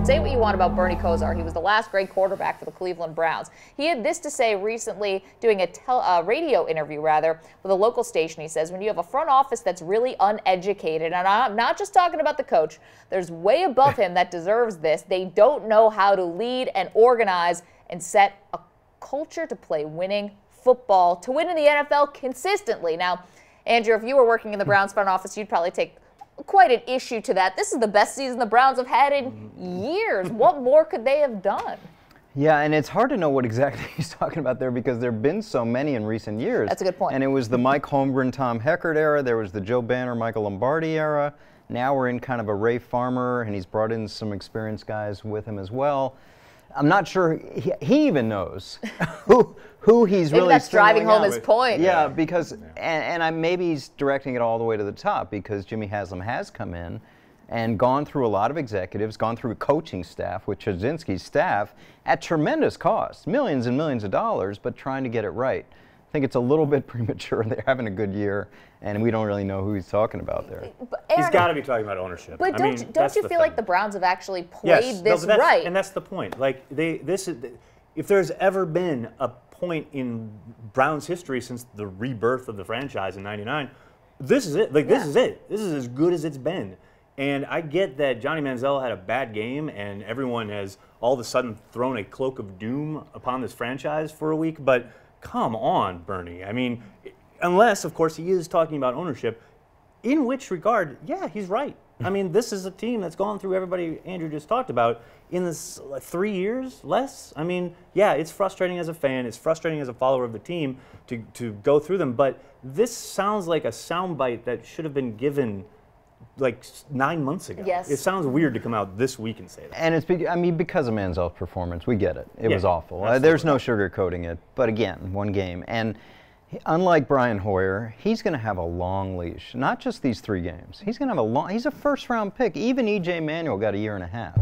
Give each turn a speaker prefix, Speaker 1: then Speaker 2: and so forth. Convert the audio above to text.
Speaker 1: Say what you want about Bernie Kosar. He was the last great quarterback for the Cleveland Browns. He had this to say recently doing a radio interview, with a local station. He says, when you have a front office that's really uneducated, and I'm not just talking about the coach, there's way above him that deserves this. They don't know how to lead and organize and set a culture to play winning football, to win in the NFL consistently. Now, Andrew, if you were working in the Browns front office, you'd probably take quite an issue to that. This is the best season the Browns have had in years. What more could they have done?
Speaker 2: Yeah, and it's hard to know what exactly he's talking about there because there have been so many in recent years.
Speaker 1: That's a good point.
Speaker 2: And it was the Mike Holmgren, Tom Heckert era. There was the Joe Banner, Michael Lombardi era. Now we're in kind of a Ray Farmer, and he's brought in some experienced guys with him as well. I'm not sure he even knows who he's
Speaker 1: maybe
Speaker 2: really
Speaker 1: that's driving home his point.
Speaker 2: Yeah, because and maybe he's directing it all the way to the top because Jimmy Haslam has come in and gone through a lot of executives, gone through a coaching staff with Chudzinski's staff at tremendous cost, millions and millions of dollars, but trying to get it right. I think it's a little bit premature. They're having a good year, and we don't really know who he's talking about there.
Speaker 3: He's got to be talking about ownership.
Speaker 1: But don't you feel like the Browns have actually played this right?
Speaker 3: And that's the point. Like if there's ever been a point in Browns history since the rebirth of the franchise in '99, this is it. Like this is it. This is as good as it's been. And I get that Johnny Manziel had a bad game, and everyone has all of a sudden thrown a cloak of doom upon this franchise for a week, but come on, Bernie. I mean, unless, of course, he is talking about ownership, in which regard, yeah, he's right. I mean, this is a team that's gone through everybody Andrew just talked about in this 3 years, less. I mean, yeah, it's frustrating as a fan. It's frustrating as a follower of the team to go through them. But this sounds like a soundbite that should have been given like 9 months ago.
Speaker 1: Yes.
Speaker 3: It sounds weird to come out this week and say that.
Speaker 2: And it's, I mean, because of Manziel's performance, we get it. It was awful. There's no sugarcoating it. But again, one game. And unlike Brian Hoyer, he's going to have a long leash. Not just these 3 games. He's going to have he's a first-round pick. Even E.J. Manuel got a year and a half.